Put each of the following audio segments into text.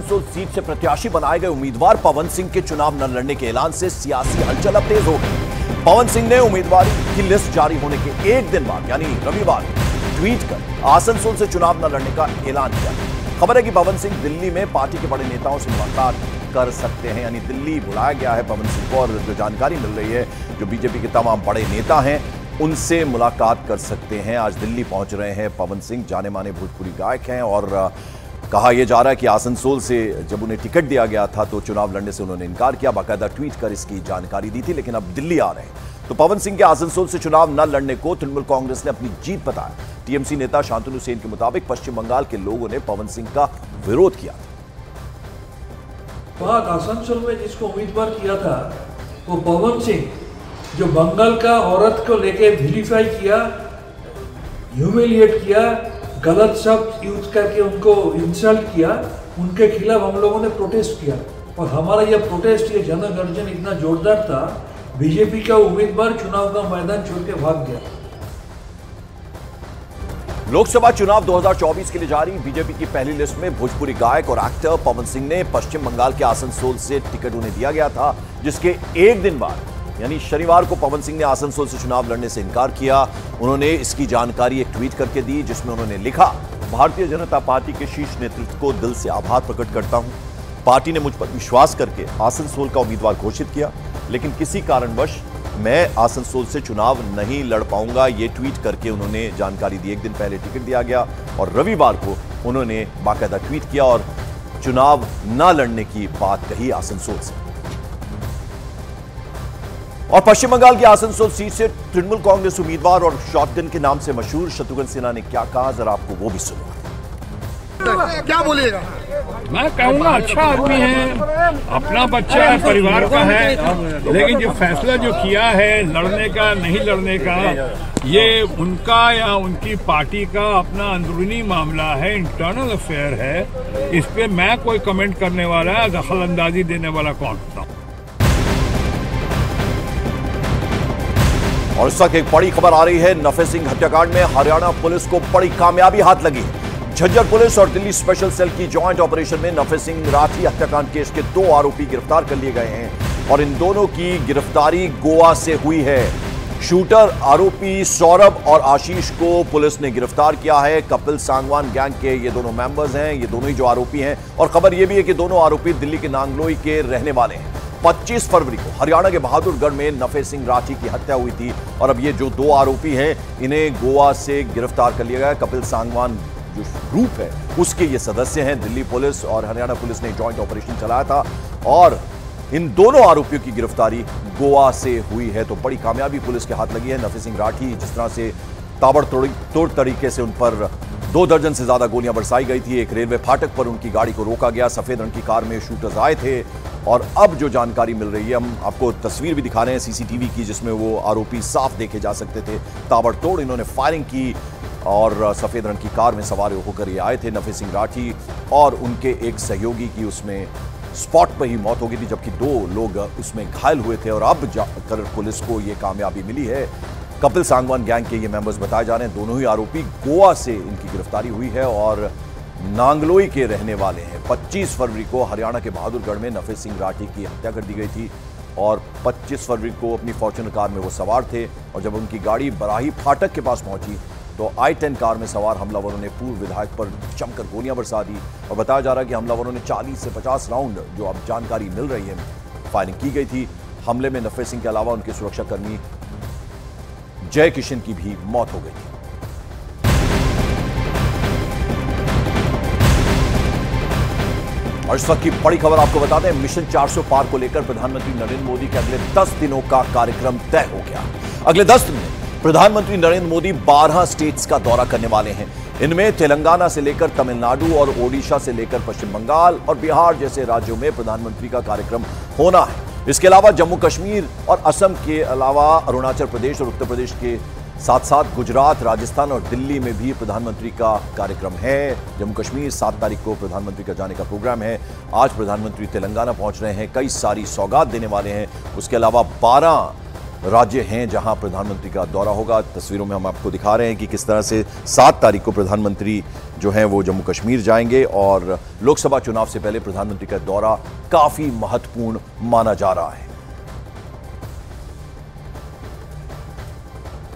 Asansol seat से प्रत्याशी बनाए गए उम्मीदवार पवन सिंह के चुनाव न लड़ने के ऐलान से सियासी हलचल अब तेज हो गई। पवन सिंह ने उम्मीदवारी की लिस्ट जारी होने के एक दिन बाद यानी रविवार ट्वीट कर आसनसोल से चुनाव न लड़ने का ऐलान किया। खबर है कि पवन सिंह दिल्ली में पार्टी के बड़े नेताओं से मुलाकात कर सकते हैं, यानी दिल्ली बुलाया गया है पवन सिंह को। और जो जानकारी मिल रही है, जो बीजेपी के तमाम बड़े नेता हैं उनसे मुलाकात कर सकते हैं। आज दिल्ली पहुंच रहे हैं पवन सिंह, जाने माने भोजपुरी गायक हैं। और कहा यह जा रहा है कि आसनसोल से जब उन्हें टिकट दिया गया था तो चुनाव लड़ने से उन्होंने इनकार किया, बाकायदा ट्वीट कर इसकी जानकारी दी थी। लेकिन अब दिल्ली आ रहे हैं तो पवन सिंह के आसनसोल से चुनाव न लड़ने को तृणमूल कांग्रेस ने अपनी जीत बताया। टीएमसी नेता शांतनु सेन के मुताबिक पश्चिम बंगाल के लोगों ने पवन सिंह का विरोध किया था। आसनसोल में जिसको उम्मीदवार किया था वो पवन सिंह, जो बंगाल का औरत को लेके विलिफाई किया, ह्यूमिलिएट किया, गलत शब्द यूज करके उनको इंसल्ट किया, उनके खिलाफ हम लोगों ने प्रोटेस्ट किया। और हमारा यह प्रोटेस्ट, ये जनगर्जन इतना जोरदार था, बीजेपी का उम्मीदवार चुनाव का मैदान छोड़ के भाग गया। लोकसभा चुनाव 2024 के लिए जारी बीजेपी की पहली लिस्ट में भोजपुरी गायक और एक्टर पवन सिंह ने पश्चिम बंगाल के आसनसोल से टिकट उन्हें दिया गया था, जिसके एक दिन बाद यानी शनिवार को पवन सिंह ने आसनसोल से चुनाव लड़ने से इनकार किया। उन्होंने इसकी जानकारी एक ट्वीट करके दी, जिसमें उन्होंने लिखा, भारतीय जनता पार्टी के शीर्ष नेतृत्व को दिल से आभार प्रकट करता हूं। पार्टी ने मुझ पर विश्वास करके आसनसोल का उम्मीदवार घोषित किया, लेकिन किसी कारणवश मैं आसनसोल से चुनाव नहीं लड़ पाऊंगा। ये ट्वीट करके उन्होंने जानकारी दी। एक दिन पहले टिकट दिया गया और रविवार को उन्होंने बाकायदा ट्वीट किया और चुनाव न लड़ने की बात कही आसनसोल से। और पश्चिम बंगाल की आसनसोल सीट से तृणमूल कांग्रेस उम्मीदवार और शॉटगन के नाम से मशहूर शत्रुघ्न सिन्हा ने क्या कहा, जरा आपको वो भी सुनो। क्या बोलिएगा? मैं कहूँगा अच्छा आदमी है, अपना बच्चा है, परिवार का है, लेकिन जो फैसला जो किया है लड़ने का नहीं लड़ने का, ये उनका या उनकी पार्टी का अपना अंदरूनी मामला है, इंटरनल अफेयर है। इस पे मैं कोई कमेंट करने वाला, दखल अंदाजी देने वाला कौन होता हूँ। और इस वक्त एक बड़ी खबर आ रही है, नफे सिंह हत्याकांड में हरियाणा पुलिस को बड़ी कामयाबी हाथ लगी है। झज्जर पुलिस और दिल्ली स्पेशल सेल की जॉइंट ऑपरेशन में नफे सिंह राठी हत्याकांड केस के 2 आरोपी गिरफ्तार कर लिए गए हैं और इन दोनों की गिरफ्तारी गोवा से हुई है। शूटर आरोपी सौरभ और आशीष को पुलिस ने गिरफ्तार किया है। कपिल सांगवान गैंग के ये दोनों मेंबर्स हैं, ये दोनों ही जो आरोपी हैं। और खबर यह भी है कि दोनों आरोपी दिल्ली के नांगलोई के रहने वाले हैं। 25 फरवरी को हरियाणा के बहादुरगढ़ में नफे सिंह राठी की हत्या हुई थी और अब ये जो 2 आरोपी हैं इन्हें गोवा से गिरफ्तार कर लिया गया। कपिल सांगवान जो ग्रुप है उसके ये सदस्य हैं। दिल्ली पुलिस और हरियाणा पुलिस ने जॉइंट ऑपरेशन चलाया था और इन दोनों आरोपियों की गिरफ्तारी गोवा से हुई है। तो बड़ी कामयाबी पुलिस के हाथ लगी है। नफे सिंह राठी जिस तरह से ताबड़तोड़ तरीके से उन पर 2 दर्जन से ज्यादा गोलियां बरसाई गई थी। एक रेलवे फाटक पर उनकी गाड़ी को रोका गया, सफेद रंग की कार में शूटर्स आए थे। और अब जो जानकारी मिल रही है, हम आपको तस्वीर भी दिखा रहे हैं सीसीटीवी की, जिसमें वो आरोपी साफ देखे जा सकते थे। ताबड़तोड़ इन्होंने फायरिंग की और सफेद रंग की कार में सवार होकर ये आए थे। नफे सिंह राठी और उनके एक सहयोगी की उसमें स्पॉट पर ही मौत हो गई थी, जबकि 2 लोग उसमें घायल हुए थे। और अब जाकर पुलिस को ये कामयाबी मिली है। कपिल सांगवान गैंग के ये मेंबर्स बताए जा रहे हैं। दोनों ही आरोपी गोवा से इनकी गिरफ्तारी हुई है और नांगलोई के रहने वाले हैं। 25 फरवरी को हरियाणा के बहादुरगढ़ में नफे सिंह राठी की हत्या कर दी गई थी और 25 फरवरी को अपनी फॉर्च्यूनर कार में वो सवार थे और जब उनकी गाड़ी बराही फाटक के पास पहुंची तो I-10 कार में सवार हमलावरों ने पूर्व विधायक पर जमकर गोलियां बरसा दी और बताया जा रहा है कि हमलावरों ने 40 से 50 राउंड, जो अब जानकारी मिल रही है, फायरिंग की गई थी। हमले में नफे सिंह के अलावा उनके सुरक्षाकर्मी जय किशन की भी मौत हो गई थी। और इस वक्त की बड़ी खबर आपको बता दें, मिशन 400 पार को लेकर प्रधानमंत्री नरेंद्र मोदी के अगले 10 दिनों का कार्यक्रम तय हो गया। अगले 10 दिन में प्रधानमंत्री नरेंद्र मोदी 12 स्टेट्स का दौरा करने वाले हैं। इनमें तेलंगाना से लेकर तमिलनाडु और ओडिशा से लेकर पश्चिम बंगाल और बिहार जैसे राज्यों में प्रधानमंत्री का कार्यक्रम होना है। इसके अलावा जम्मू कश्मीर और असम के अलावा अरुणाचल प्रदेश और उत्तर प्रदेश के साथ साथ गुजरात, राजस्थान और दिल्ली में भी प्रधानमंत्री का कार्यक्रम है। जम्मू कश्मीर 7 तारीख को प्रधानमंत्री का जाने का प्रोग्राम है। आज प्रधानमंत्री तेलंगाना पहुंच रहे हैं, कई सारी सौगात देने वाले हैं। उसके अलावा 12 राज्य हैं जहां प्रधानमंत्री का दौरा होगा। तस्वीरों में हम आपको दिखा रहे हैं कि किस तरह से 7 तारीख को प्रधानमंत्री जो हैं वो जम्मू कश्मीर जाएंगे और लोकसभा चुनाव से पहले प्रधानमंत्री का दौरा काफी महत्वपूर्ण माना जा रहा है।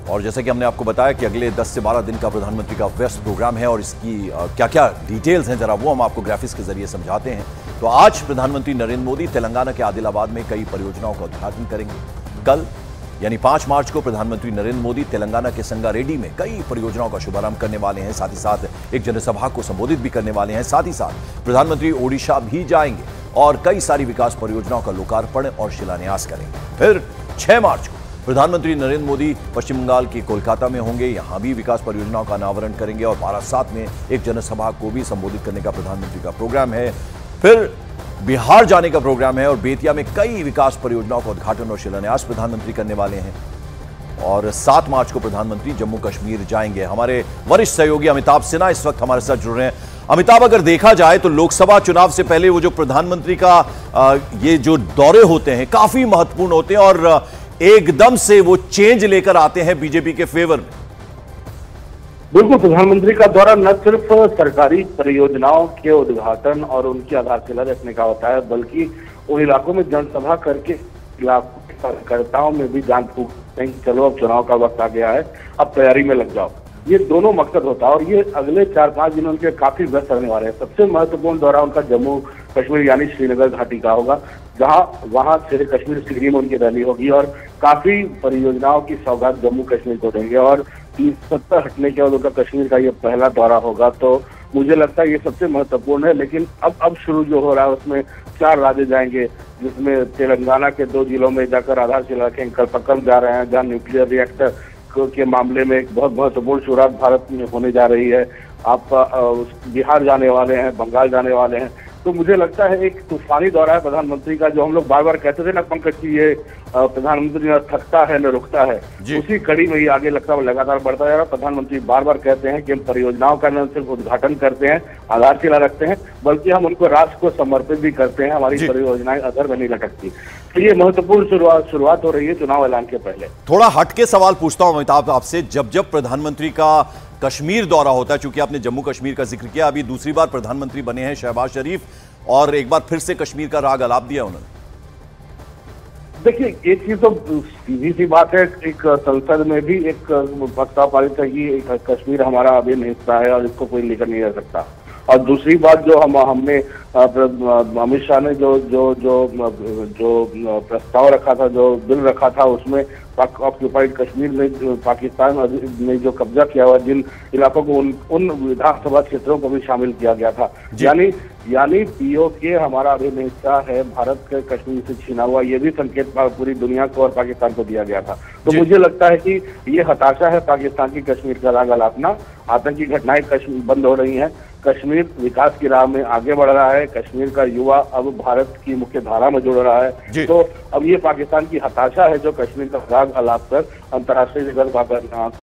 और जैसे कि हमने आपको बताया कि अगले 10 से 12 दिन का प्रधानमंत्री का व्यस्त प्रोग्राम है और इसकी क्या क्या डिटेल्स हैं जरा वो हम आपको ग्राफिक्स के जरिए समझाते हैं। तो आज प्रधानमंत्री नरेंद्र मोदी तेलंगाना के आदिलाबाद में कई परियोजनाओं का उद्घाटन करेंगे। कल यानी 5 मार्च को प्रधानमंत्री नरेंद्र मोदी तेलंगाना के संगारेड्डी में कई परियोजनाओं का शुभारंभ करने वाले हैं। साथ ही साथ एक जनसभा को संबोधित भी करने वाले हैं। साथ ही साथ प्रधानमंत्री ओडिशा भी जाएंगे और कई सारी विकास परियोजनाओं का लोकार्पण और शिलान्यास करेंगे। फिर 6 मार्च को प्रधानमंत्री नरेंद्र मोदी पश्चिम बंगाल के कोलकाता में होंगे, यहां भी विकास परियोजनाओं का अनावरण करेंगे और बारासात में एक जनसभा को भी संबोधित करने का प्रधानमंत्री का प्रोग्राम है। फिर बिहार जाने का प्रोग्राम है और बेतिया में कई विकास परियोजनाओं का उद्घाटन और शिलान्यास प्रधानमंत्री करने वाले हैं। और 7 मार्च को प्रधानमंत्री जम्मू कश्मीर जाएंगे। हमारे वरिष्ठ सहयोगी अमिताभ सिन्हा इस वक्त हमारे साथ जुड़ रहे हैं। अमिताभ, अगर देखा जाए तो लोकसभा चुनाव से पहले वो जो प्रधानमंत्री का ये जो दौरे होते हैं काफी महत्वपूर्ण होते हैं और एकदम से वो चेंज लेकर आते हैं बीजेपी के फेवर में। बिल्कुल, प्रधानमंत्री का दौरा न सिर्फ सरकारी परियोजनाओं के उद्घाटन और उनकी आधारशिला रखने का होता है, बल्कि उन इलाकों में जनसभा करके इलाकों के कार्यकर्ताओं में भी जान फूकते हैं कि चलो अब चुनाव का वक्त आ गया है, अब तैयारी में लग जाओ। ये दोनों मकसद होता है और ये अगले 4-5 दिनों उनके काफी व्यस्त रहने वाले हैं। सबसे महत्वपूर्ण दौरा उनका जम्मू कश्मीर यानी श्रीनगर घाटी का होगा, जहां वहां शेर कश्मीर स्टेडियम उनकी रैली होगी और काफी परियोजनाओं की सौगात जम्मू कश्मीर को देंगे। और 70 हटने के बाद उनका कश्मीर का ये पहला दौरा होगा, तो मुझे लगता है ये सबसे महत्वपूर्ण है। लेकिन अब शुरू जो हो रहा है उसमें 4 राज्य जाएंगे, जिसमें तेलंगाना के 2 जिलों में जाकर आधारशिला रखेंगे। कलपक्कम जा रहे हैं, जहाँ न्यूक्लियर रिएक्टर के मामले में एक बहुत महत्वपूर्ण शुरुआत भारत में होने जा रही है। आप बिहार जाने वाले हैं, बंगाल जाने वाले हैं। तो मुझे लगता है एक तूफानी दौरा है प्रधानमंत्री का, जो हम लोग बार बार कहते थे ना पंकज की ये प्रधानमंत्री न थकता है न रुकता है, उसी कड़ी में ही आगे लगता है लगातार बढ़ता जा रहा है। प्रधानमंत्री बार बार कहते हैं कि हम परियोजनाओं का न सिर्फ उद्घाटन करते हैं, आधारशिला रखते हैं, बल्कि हम उनको राष्ट्र को समर्पित भी करते हैं। हमारी परियोजनाएं अधर में नहीं लटकती। तो ये महत्वपूर्ण शुरुआत हो रही है चुनाव ऐलान के पहले। थोड़ा हटके सवाल पूछता हूं अमिताभ आपसे, जब प्रधानमंत्री का कश्मीर दौरा होता है, चूंकि आपने जम्मू कश्मीर का जिक्र किया, अभी दूसरी बार प्रधानमंत्री बने हैं शहबाज शरीफ और एक बार फिर से कश्मीर का राग अलाप दिया उन्होंने। देखिए, एक चीज तो सीधी सी बात है, एक संसद में भी एक प्रस्ताव पारित है कि कश्मीर हमारा अभिन्न हिस्सा है और इसको कोई लेकर नहीं रह सकता। और दूसरी बात जो हमने अमित शाह ने जो प्रस्ताव रखा था, जो बिल रखा था, उसमें ऑक्यूपाइड कश्मीर में पाकिस्तान ने जो कब्जा किया हुआ जिन इलाकों को उन विधानसभा क्षेत्रों को भी शामिल किया गया था। यानी पीओके हमारा अभिन्न हिस्सा है, भारत के कश्मीर से छीना हुआ, ये भी संकेत पूरी दुनिया को और पाकिस्तान को दिया गया था। तो मुझे लगता है कि ये हताशा है पाकिस्तान की कश्मीर का राग अलापना। आतंकी घटनाएं कश्मीर बंद हो रही हैं, कश्मीर विकास की राह में आगे बढ़ रहा है, कश्मीर का युवा अब भारत की मुख्य धारा में जुड़ रहा है। तो अब ये पाकिस्तान की हताशा है जो कश्मीर का राग अलाप कर अंतर्राष्ट्रीय जगत